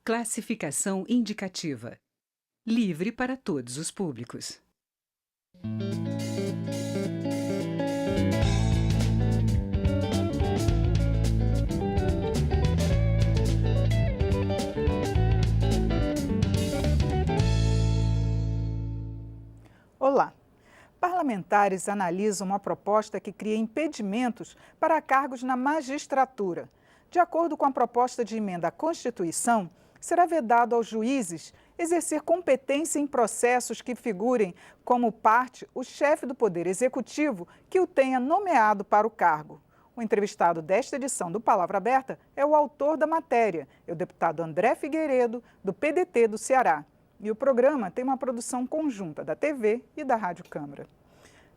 Classificação indicativa. Livre para todos os públicos. Olá! Parlamentares analisam uma proposta que cria impedimentos para cargos na magistratura. De acordo com a proposta de emenda à Constituição, será vedado aos juízes exercer competência em processos que figurem como parte o chefe do Poder Executivo que o tenha nomeado para o cargo. O entrevistado desta edição do Palavra Aberta é o autor da matéria, é o deputado André Figueiredo, do PDT do Ceará. E o programa tem uma produção conjunta da TV e da Rádio Câmara.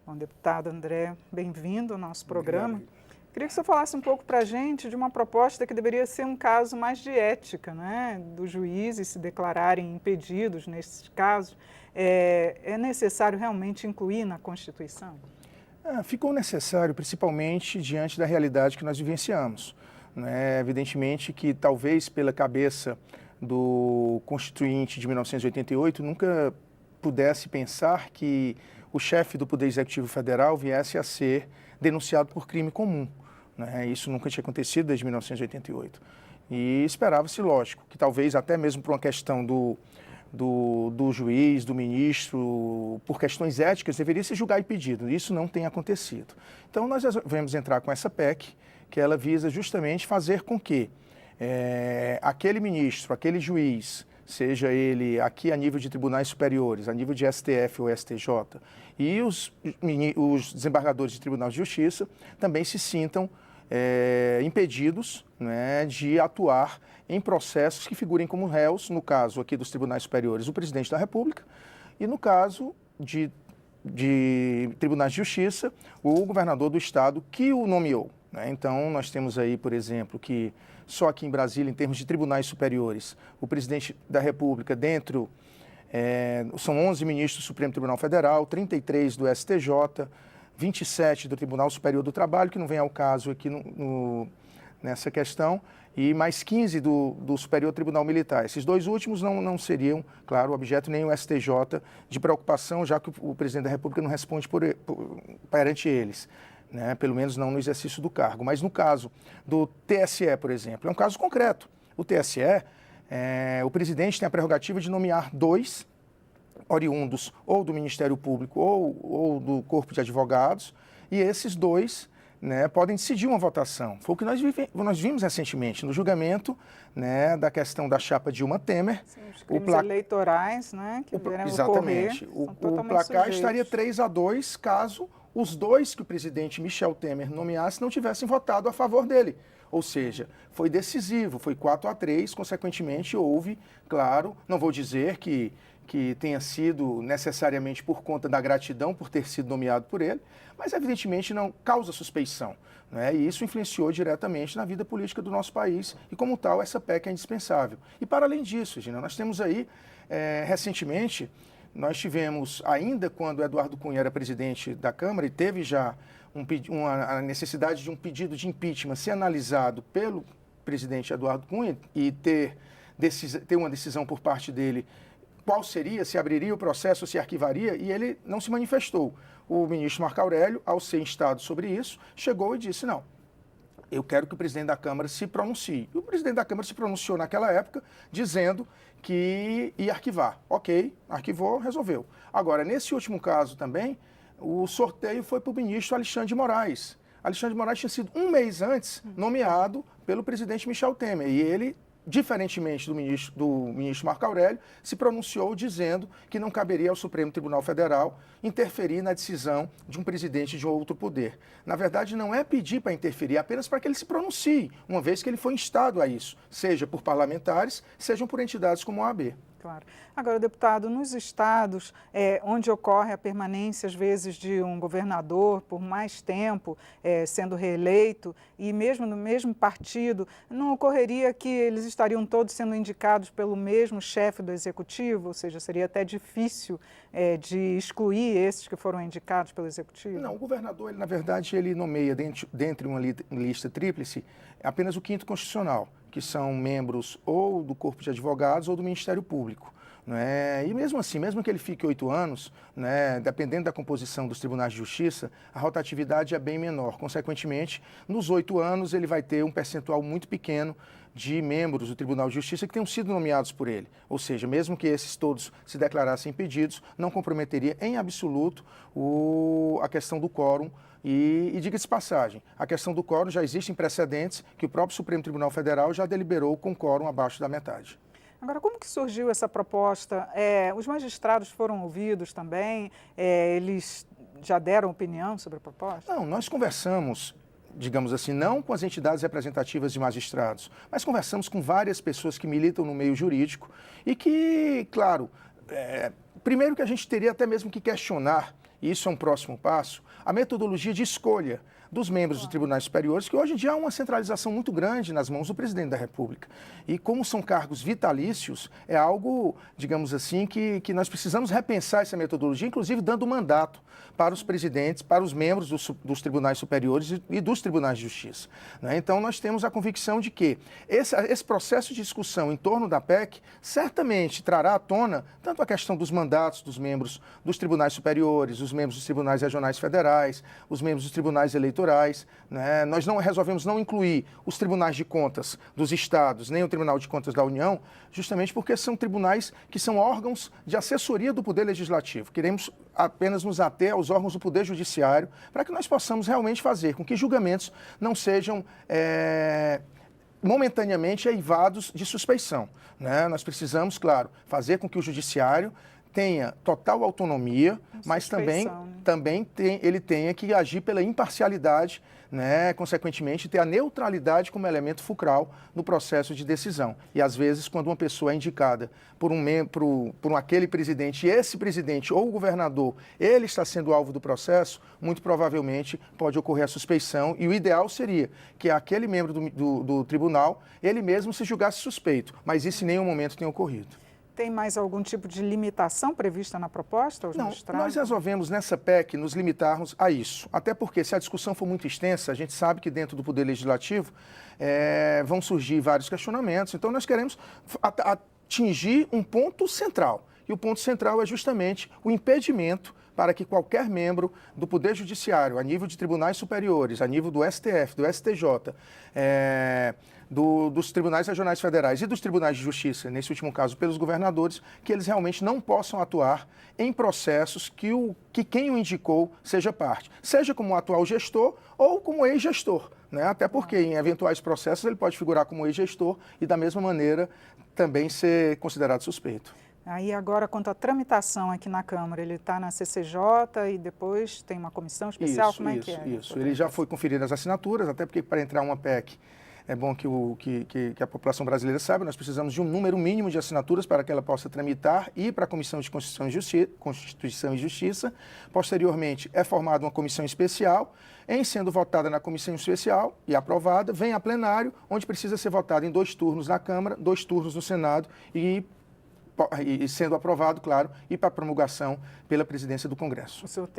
Bom, deputado André, bem-vindo ao nosso programa. Obrigado. Queria que você falasse um pouco para a gente de uma proposta que deveria ser um caso mais de ética, né? Dos juízes se declararem impedidos nesses casos. É necessário realmente incluir na Constituição? Ficou necessário, principalmente diante da realidade que nós vivenciamos. Né? Evidentemente que talvez pela cabeça do Constituinte de 1988 nunca pudesse pensar que o chefe do Poder Executivo Federal viesse a ser denunciado por crime comum. Né? Isso nunca tinha acontecido desde 1988. E esperava-se, lógico, que talvez até mesmo por uma questão do juiz, do ministro, por questões éticas, deveria se julgar impedido. Isso não tem acontecido. Então, nós resolvemos entrar com essa PEC, que ela visa justamente fazer com que aquele ministro, aquele juiz, seja ele aqui a nível de tribunais superiores, a nível de STF ou STJ, e os desembargadores de Tribunal de Justiça também se sintam impedidos, né, de atuar em processos que figurem como réus, no caso aqui dos tribunais superiores, o presidente da República, e no caso de tribunais de justiça, o governador do estado que o nomeou. Né? Então, nós temos aí, por exemplo, que só aqui em Brasília, em termos de tribunais superiores, o presidente da República, são 11 ministros do Supremo Tribunal Federal, 33 do STJ, 27 do Tribunal Superior do Trabalho, que não vem ao caso aqui nessa questão, e mais 15 do Superior Tribunal Militar. Esses dois últimos não seriam, claro, objeto nem o STJ de preocupação, já que o presidente da República não responde perante eles. Né, pelo menos não no exercício do cargo. Mas no caso do TSE, por exemplo, é um caso concreto. O TSE, o presidente tem a prerrogativa de nomear 2 oriundos ou do Ministério Público ou do Corpo de Advogados, e esses 2, né, podem decidir uma votação. Foi o que nós vimos recentemente no julgamento, né, da questão da chapa Dilma Temer. Sim, os crimes eleitorais, né, que exatamente. O placar estaria 3-2 caso os 2 que o presidente Michel Temer nomeasse não tivessem votado a favor dele. Ou seja, foi decisivo, foi 4-3, consequentemente houve, claro, não vou dizer que tenha sido necessariamente por conta da gratidão por ter sido nomeado por ele, mas evidentemente não causa suspeição. Né? E isso influenciou diretamente na vida política do nosso país e, como tal, essa PEC é indispensável. E para além disso, Gina, nós temos aí, recentemente, nós tivemos, ainda quando Eduardo Cunha era presidente da Câmara e teve já a necessidade de um pedido de impeachment ser analisado pelo presidente Eduardo Cunha e ter uma decisão por parte dele, qual seria, se abriria o processo, se arquivaria, e ele não se manifestou. O ministro Marco Aurélio, ao ser instado sobre isso, chegou e disse, não, eu quero que o presidente da Câmara se pronuncie. E o presidente da Câmara se pronunciou naquela época, dizendo que ia arquivar. Ok, arquivou, resolveu. Agora, nesse último caso também, o sorteio foi para o ministro Alexandre de Moraes. Alexandre de Moraes tinha sido um mês antes nomeado pelo presidente Michel Temer. E ele, diferentemente do ministro Marco Aurélio, se pronunciou dizendo que não caberia ao Supremo Tribunal Federal interferir na decisão de um presidente de outro poder. Na verdade, não é pedir para interferir, é apenas para que ele se pronuncie, uma vez que ele foi instado a isso, seja por parlamentares, sejam por entidades como a OAB. Claro. Agora, deputado, nos estados onde ocorre a permanência, às vezes, de um governador por mais tempo, sendo reeleito, e mesmo no mesmo partido, não ocorreria que eles estariam todos sendo indicados pelo mesmo chefe do executivo? Ou seja, seria até difícil de excluir esses que foram indicados pelo executivo? Não, o governador, na verdade, ele nomeia dentre uma lista tríplice apenas o 5º constitucional, que são membros ou do Corpo de Advogados ou do Ministério Público. Né? E mesmo assim, mesmo que ele fique 8 anos, né, dependendo da composição dos tribunais de justiça, a rotatividade é bem menor. Consequentemente, nos 8 anos ele vai ter um percentual muito pequeno de membros do Tribunal de Justiça que tenham sido nomeados por ele. Ou seja, mesmo que esses todos se declarassem impedidos, não comprometeria em absoluto a questão do quórum. E diga-se de passagem, a questão do quórum já existem precedentes que o próprio Supremo Tribunal Federal já deliberou com quórum abaixo da metade. Agora, como que surgiu essa proposta? Os magistrados foram ouvidos também? Eles já deram opinião sobre a proposta? Não, nós conversamos, digamos assim, não com as entidades representativas de magistrados, mas conversamos com várias pessoas que militam no meio jurídico e que, claro, primeiro que a gente teria até mesmo que questionar, e isso é um próximo passo, a metodologia de escolha dos membros dos tribunais superiores, que hoje em dia há uma centralização muito grande nas mãos do presidente da República. E como são cargos vitalícios, é algo, digamos assim, que nós precisamos repensar essa metodologia, inclusive dando mandato para os presidentes, para os membros dos tribunais superiores e dos tribunais de justiça. Né? Então, nós temos a convicção de que esse processo de discussão em torno da PEC certamente trará à tona tanto a questão dos mandatos dos membros dos tribunais superiores, os membros dos tribunais regionais federais, os membros dos tribunais eleitorais. Né? Nós resolvemos não incluir os tribunais de contas dos estados, nem o Tribunal de Contas da União, justamente porque são tribunais que são órgãos de assessoria do Poder Legislativo. Queremos apenas nos ater aos órgãos do Poder Judiciário para que nós possamos realmente fazer com que julgamentos não sejam momentaneamente eivados de suspeição. Né? Nós precisamos, claro, fazer com que o Judiciário tenha total autonomia, mas também ele tenha que agir pela imparcialidade, né? Consequentemente, ter a neutralidade como elemento fulcral no processo de decisão. E, às vezes, quando uma pessoa é indicada por aquele presidente, e esse presidente ou o governador, ele está sendo alvo do processo, muito provavelmente pode ocorrer a suspeição, e o ideal seria que aquele membro do tribunal, ele mesmo se julgasse suspeito, mas isso em nenhum momento tem ocorrido. Tem mais algum tipo de limitação prevista na proposta? Não, nós resolvemos nessa PEC nos limitarmos a isso. Até porque se a discussão for muito extensa, a gente sabe que dentro do Poder Legislativo vão surgir vários questionamentos. Então nós queremos atingir um ponto central. E o ponto central é justamente o impedimento para que qualquer membro do Poder Judiciário, a nível de tribunais superiores, a nível do STF, do STJ, dos tribunais regionais federais e dos tribunais de justiça, nesse último caso pelos governadores, que eles realmente não possam atuar em processos que quem o indicou seja parte, seja como atual gestor ou como ex-gestor, né? Até porque em eventuais processos ele pode figurar como ex-gestor e da mesma maneira também ser considerado suspeito. Aí agora, quanto à tramitação aqui na Câmara, ele está na CCJ e depois tem uma comissão especial? Como é que é? Isso. Ele já foi conferir as assinaturas, até porque para entrar uma PEC é bom que a população brasileira saiba, nós precisamos de um número mínimo de assinaturas para que ela possa tramitar e ir para a Comissão de Constituição e Justiça. Posteriormente, é formada uma comissão especial, em sendo votada na comissão especial e aprovada, vem a plenário, onde precisa ser votada em 2 turnos na Câmara, 2 turnos no Senado e sendo aprovado, claro, e para promulgação pela presidência do Congresso. O senhor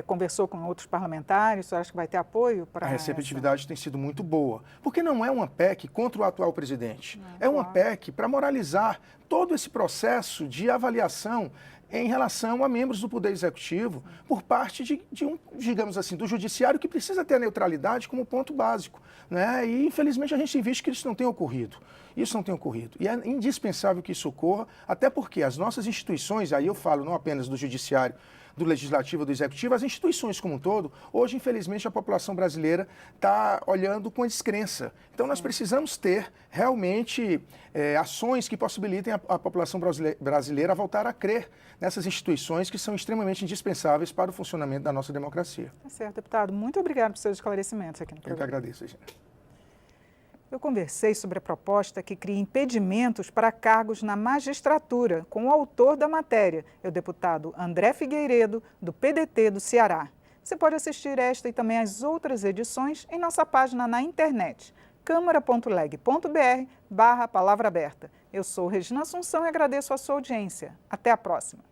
conversou com outros parlamentares, o senhor acha que vai ter apoio para A receptividade tem sido muito boa, porque não é uma PEC contra o atual presidente, é uma PEC para moralizar todo esse processo de avaliação em relação a membros do Poder Executivo por parte digamos assim, do Judiciário, que precisa ter a neutralidade como ponto básico. Né? E, infelizmente, a gente tem visto que isso não tem ocorrido. Isso não tem ocorrido. E é indispensável que isso ocorra, até porque as nossas instituições, aí eu falo não apenas do Judiciário, do Legislativo, do Executivo, as instituições como um todo, hoje, infelizmente, a população brasileira está olhando com descrença. Então, nós precisamos ter realmente ações que possibilitem a população brasileira a voltar a crer nessas instituições que são extremamente indispensáveis para o funcionamento da nossa democracia. Tá certo, deputado. Muito obrigado por seus esclarecimentos aqui no programa. Eu que agradeço, Regina. Eu conversei sobre a proposta que cria impedimentos para cargos na magistratura com o autor da matéria, o deputado André Figueiredo, do PDT do Ceará. Você pode assistir esta e também as outras edições em nossa página na internet, câmara.leg.br/palavra aberta. Eu sou Regina Assunção e agradeço a sua audiência. Até a próxima.